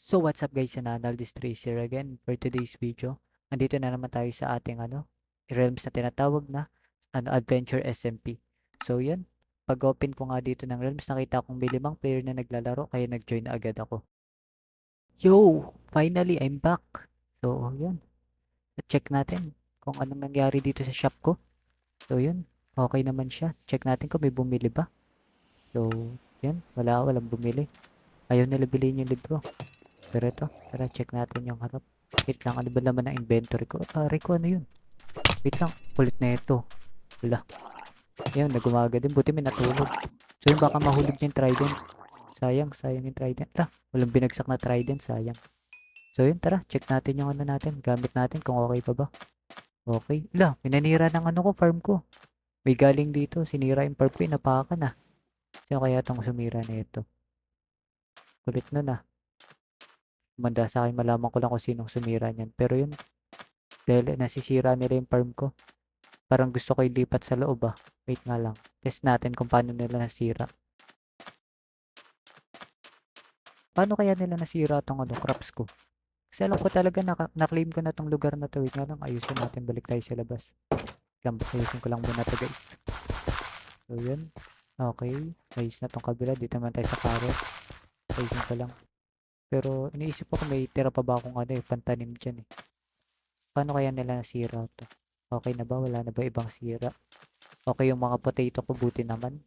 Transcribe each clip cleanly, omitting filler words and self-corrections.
So what's up guys, Nanal this Trace here again for today's video. Andito na naman tayo sa ating realms na tinatawag na Adventure SMP. So yun, pag-open ko nga dito ng realms, nakita kong may 5 player na naglalaro kaya nag-join na agad ako. Yo! Finally, I'm back! So yun, check natin kung anong nangyari dito sa shop ko. So yun, okay naman siya. Check natin kung may bumili ba. So yun, walang bumili. Ayaw nila bilhin yung libro. Pero ito, tara check natin yung harap. Wait lang, ano ba naman ang inventory ko? Pare ko, ano yun? Wait lang, kulit na ito. Wala. Ayun, nagumaga din. Buti may natulog. So yun, baka mahulog niya yung trident. Sayang yung trident. Walang binagsak na trident, sayang. So yun, tara, check natin yung ano natin. Gamit natin kung okay pa ba. Okay. Pinanira ng ano ko, farm ko. May galing dito, sinira yung farm ko, inapakan na. Sino kaya itong sumira na ito? Kulit na na. Manda sa akin, malaman ko lang kung sinong sumira niyan. Pero yun, dahil nasisira nila yung farm ko. Parang gusto ko ilipat sa loob ah. Wait nga lang. Test natin kung paano nila nasira. Paano kaya nila nasira tong crops ko? Kasi alam ko talaga na-claim ko na tong lugar na to. Wait nga lang, ayusin natin. Balik tayo sa labas. Ayusin ko lang muna to guys. So yun. Okay. Ayos na tong kabila. Dito naman tayo sa carrots. Ayusin ko lang. Pero iniisip ko kung may tira pa ba akong pantanim dyan eh. Paano kaya nila nasira to? Okay na ba? Wala na ba ibang sira? Okay yung mga potato ko, buti naman.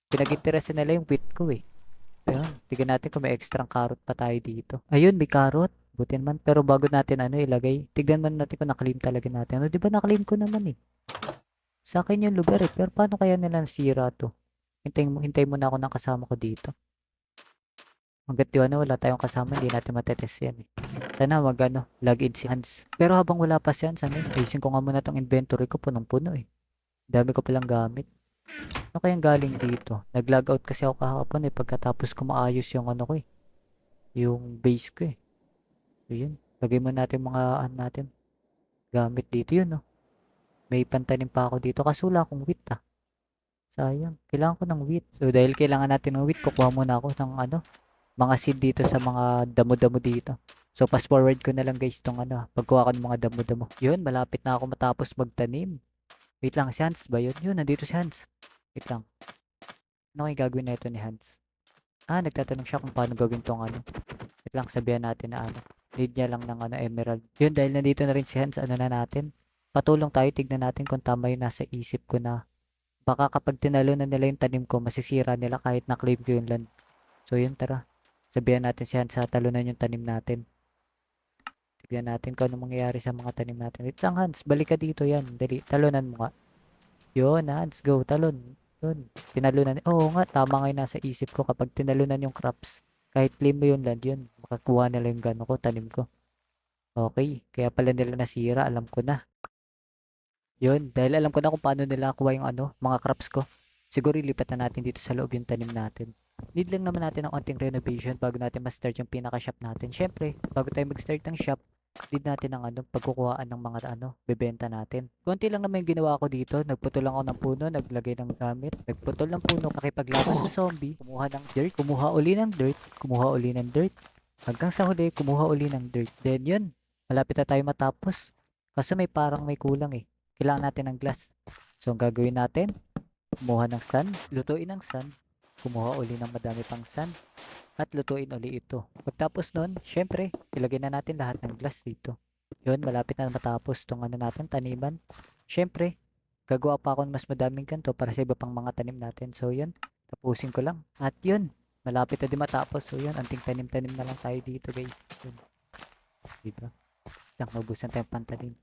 Pinag-interest nila yung wheat ko eh. Ayun, tignan natin kung may extra carrot pa tayo dito. Ayun, may carrot. Buti naman. Pero bago natin ilagay, tignan man natin kung na-claim talaga natin. Di ba na-claim ko naman eh. Sa akin yung lugar eh. Pero paano kaya nila nasira to? Hintayin mo na ako ng kasama ko dito. Hanggat di wala tayong kasama, hindi natin matetest yan eh. Sana log in si Hans. Pero habang wala pa si Hans, ayusin ko nga muna tong inventory ko, punong-puno eh. Dami ko palang gamit. Ano kayang galing dito? Nag-log out kasi ako kahapon eh, pagkatapos ko maayos yung ko eh. Yung base ko eh. So yun, lagay mo natin mga natin, gamit dito yun no. May pantanim pa ako dito, kaso wala akong wheat ah. Sayang, kailangan ko ng wheat. So dahil kailangan natin ng wheat, kukuha muna ako ng mga seed dito sa mga damo-damo dito. So fast forward ko na lang guys tong pagkuha ko ng mga damo-damo. Yun, malapit na ako matapos magtanim. Wait lang, si Hans ba yun? Yun, nandito si Hans. Wait lang. Ano kaya gagawin na ito ni Hans? Nagtatanong siya kung paano gawin tong wait lang, sabihan natin na need niya lang ng emerald. Yun, dahil nandito na rin si Hans, na natin. Patulong tayo, tignan natin kung tama yung nasa isip ko na baka kapag tinalo na nila yung tanim ko, masisira nila kahit na-claim ko yung land. So yun, tara. Sabihan natin si Hans sa talunan yung tanim natin. Tignan natin kung ano mangyayari sa mga tanim natin. Wait lang Hans, balik ka dito yan. Dali, talunan mo nga. Yun, Hans, go, talon. Yun, tinalunan. Oo nga, tama nga yung nasa isip ko kapag tinalunan yung crops. Kahit claim mo yung land yun, makakuha nila yung tanim ko. Okay, kaya pala nila nasira, alam ko na. Yun, dahil alam ko na kung paano nila nakuha yung mga crops ko. Siguro ilipat na natin dito sa loob yung tanim natin. Need lang naman natin ng onting renovation bago natin ma-start yung pinaka-shop natin. Syempre, bago tayo mag-start ng shop, need natin ng pagkukuhaan ng mga bebenta natin. Konti lang naman yung ginawa ko dito. Nagputol lang ako ng puno, naglagay ng gamit. Nagputol ng puno, nakipaglaban sa zombie. Kumuha ng dirt, kumuha uli ng dirt, kumuha uli ng dirt. Hanggang sa huli, kumuha uli ng dirt. Then yun, malapit na tayo matapos. Kasi may kulang eh. Kailangan natin ng glass. So, ang gagawin natin, kumuha ng sand, lutuin ng sand, kumuha uli ng madami pang sand, at lutuin uli ito. Pagtapos nun, syempre, ilagay na natin lahat ng glass dito. Yun, malapit na matapos itong natin, taniman. Syempre, gagawa pa ako ng mas madaming ganito para sa iba pang mga tanim natin. So, yun, tapusin ko lang. At yun, malapit na din matapos. So, yun, anting tanim-tanim na lang tayo dito, guys. Yun, diba? Lang, mabusan tayong pantanim.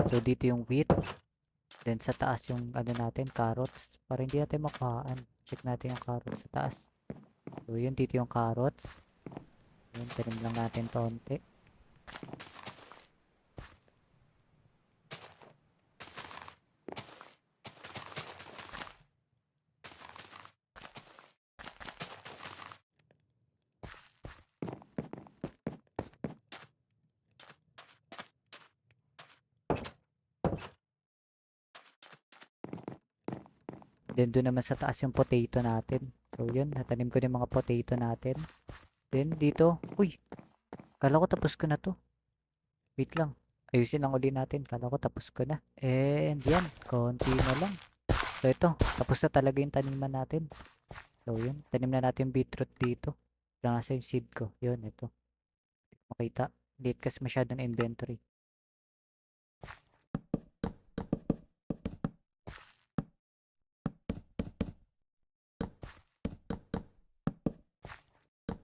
So, dito yung wheat. Then, sa taas yung natin, carrots. Para hindi natin makuhaan. Check natin yung carrots sa taas. So, yun, dito yung carrots. Yun, tanim lang natin konti. Then, doon naman sa taas yung potato natin. So, yun, natanim ko yung mga potato natin. Then, dito, uy, Kala ko tapos ko na to. Wait lang. Ayusin lang uli natin. Kala ko tapos ko na. And yan. Konti na lang. So ito. Tapos na talaga yung taniman natin. So yun. Tanim na natin yung beetroot dito. Lang nasa yung seed ko. Yun. Ito. Makita. Late kasi masyado na inventory.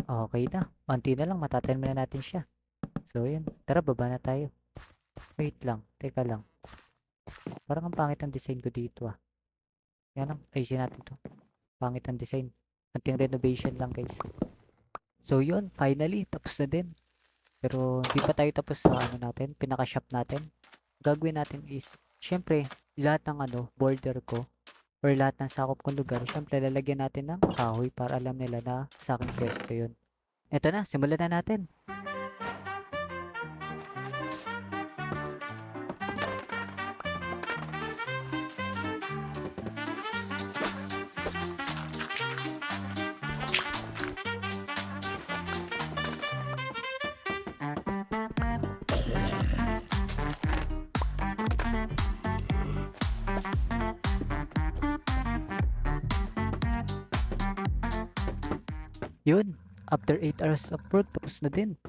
Okay na. Unti na lang. Matatanim na natin siya. So yun. Tara, baba na tayo. Wait lang. Teka lang. Parang ang pangit ang design ko dito ah. Yan lang. Ayusin natin to. Pangit ang design. Unting renovation lang guys. So yun. Finally. Tapos na din. Pero hindi pa tayo tapos sa ano natin. Pinaka-shop natin. Gagawin natin is, syempre, lahat ng border ko or lahat ng sakop kong lugar, syempre lalagyan natin ng kahoy para alam nila na sa aking pwesto yun. Eto na, simulan na natin. Yun, after 8 hours of work, tapos na din.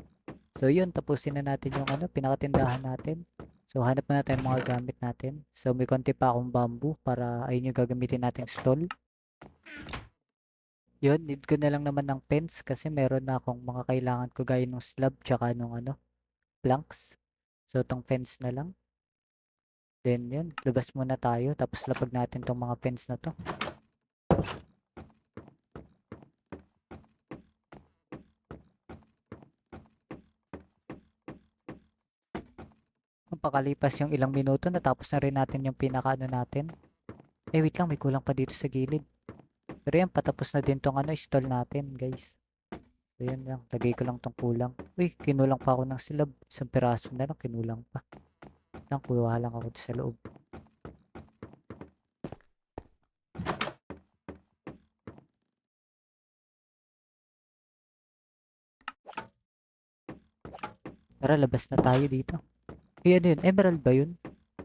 So yun, tapusin na natin yung pinakatindahan natin. So hanap na natin mga gamit natin. So may konti pa akong bamboo para ayun yung gagamitin nating stall. Yun, need ko na lang naman ng fence kasi meron na akong mga kailangan ko gaya ng slab tsaka nung planks. So tong fence na lang. Then yun, labas muna tayo tapos lapag natin tong mga fence na to. Pakalipas yung ilang minuto, natapos na rin natin yung pinaka natin. Eh wait lang, may kulang pa dito sa gilid. Pero yan, patapos na din tong stall natin guys. So yan lang, lagay ko lang tong kulang. Uy, kinulang pa ako ng silab. Isang piraso na lang, kinulang pa. Lang, kuha lang ako sa loob. Tara, labas na tayo dito. Eh ano yun, emerald ba yun?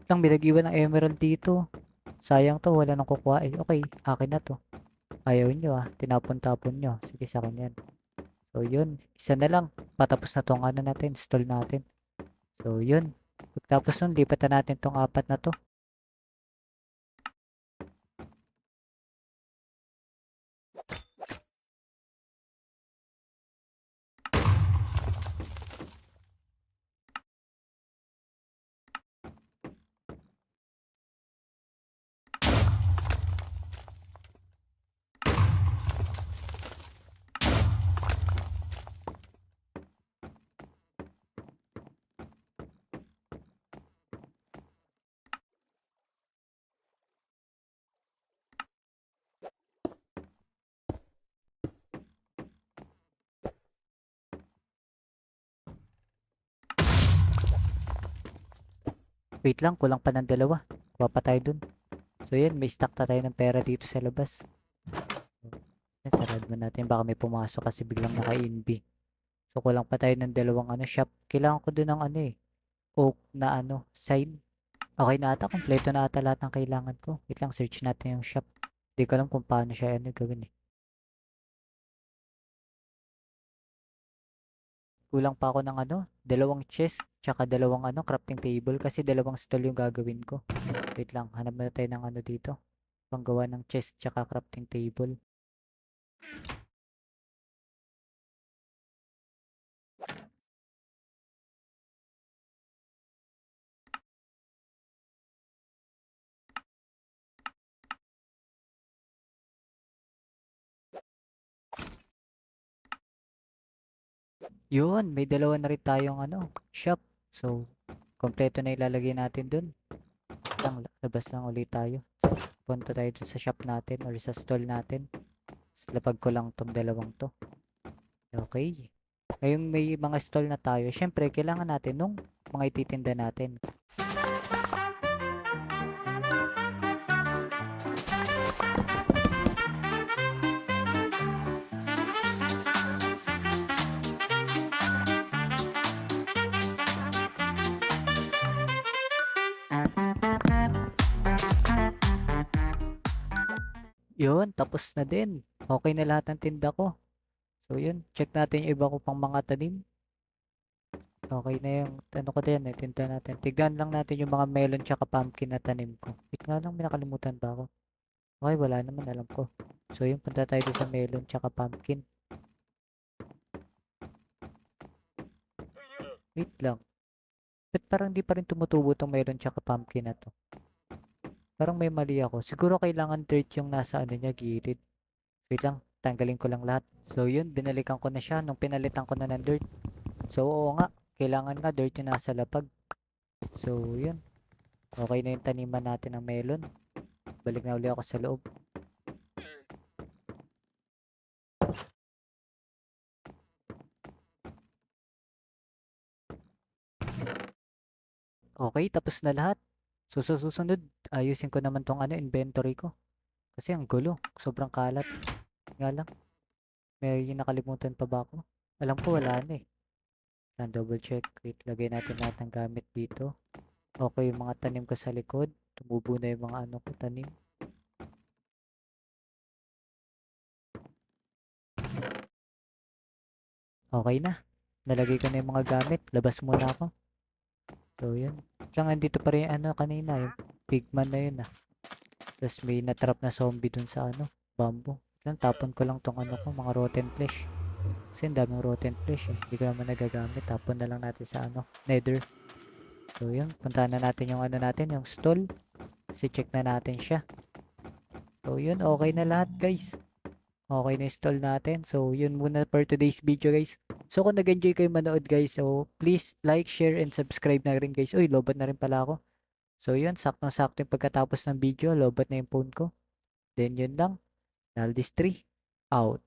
Lang, binag-iwan ng emerald dito. Sayang to, wala nang kukuha eh. Okay, akin na to. Ayaw nyo ah, tinapon-tapon nyo. Sige, sa akin yan. So yun, isa na lang. Patapos na tong natin, stall natin. So yun. Pagtapos nun, lipat na natin tong apat na to. Wait lang, kulang pa ng dalawa. Kuha pa tayo dun. So yan, may stock na tayo ng pera dito sa labas. Yan, sarad mo natin. Baka may pumasok kasi biglang naka-inb. So kulang pa tayo ng dalawang shop. Kailangan ko dun ng oak na sign. Okay na ata, kompleto na ata lahat ng kailangan ko. Wait lang, search natin yung shop. Hindi ko alam kung paano siya gawin eh. Kulang pa ako ng dalawang chest, tsaka dalawang crafting table kasi dalawang stall yung gagawin ko. Wait lang, hanap na tayo ng dito. Panggawa ng chest tsaka crafting table. Yun, may dalawa na rin tayong shop. So, kompleto na ilalagay natin dun. Lang, labas lang ulit tayo. Punta tayo dun sa shop natin or sa stall natin. Lapag ko lang tong dalawang to. Okay. Ngayong may mga stall na tayo, syempre kailangan natin nung mga ititinda natin. Yun, tapos na din. Okay na lahat ng tinda ko. So yun, check natin yung iba ko pang mga tanim. Okay na yung ano ko din eh, tinda natin. Tignan lang natin yung mga melon tsaka pumpkin na tanim ko. Wait nga lang, may nakalimutan ba ako? Okay, wala naman, alam ko. So yun, punta tayo doon sa melon tsaka pumpkin. Wait lang. Ba't parang di pa rin tumutubo tong melon tsaka pumpkin na to? Parang may mali ako. Siguro kailangan dirt yung nasa ano niya, gilid. Wait lang, tanggalin ko lang lahat. So yun, binalikan ko na siya nung pinalitan ko na ng dirt. So oo nga, kailangan nga dirt yung nasa lapag. So yun, okay na yung taniman natin ng melon. Balik na uli ako sa loob. Okay, tapos na lahat. So sa susunod, ayusin ko naman tong ano, inventory ko. Kasi ang gulo, sobrang kalat. Nga lang, may nakalimutan pa ba ako? Alam ko wala na eh. Yan, double check. Wait, lagay natin lahat ng gamit dito. Okay, yung mga tanim ko sa likod. Tumubo na yung mga ano ko tanim. Okay na. Nalagay ko na yung mga gamit. Labas muna ako. So, yun. Lang andito pa rin ano kanina, yung pigman na yun ah. Tapos may natrap na zombie dun sa ano, bamboo. Lang, tapon ko lang tong ano ko, mga rotten flesh. Kasi ang daming rotten flesh eh. Hindi ko naman nagagamit. Tapon na lang natin sa ano, nether. So, yun. Puntahan na natin yung ano natin, yung stall. Kasi check na natin siya. So, yun. Okay na lahat guys. Okay na install natin. So, yun muna for today's video guys. So, kung nag-enjoy kayo manood guys, so please like, share, and subscribe na rin guys. Uy, lobat na rin pala ako. So, yun. Saktong-sakto yung pagkatapos ng video. Lobat na yung phone ko. Then, yun lang. Naldis 3. Out.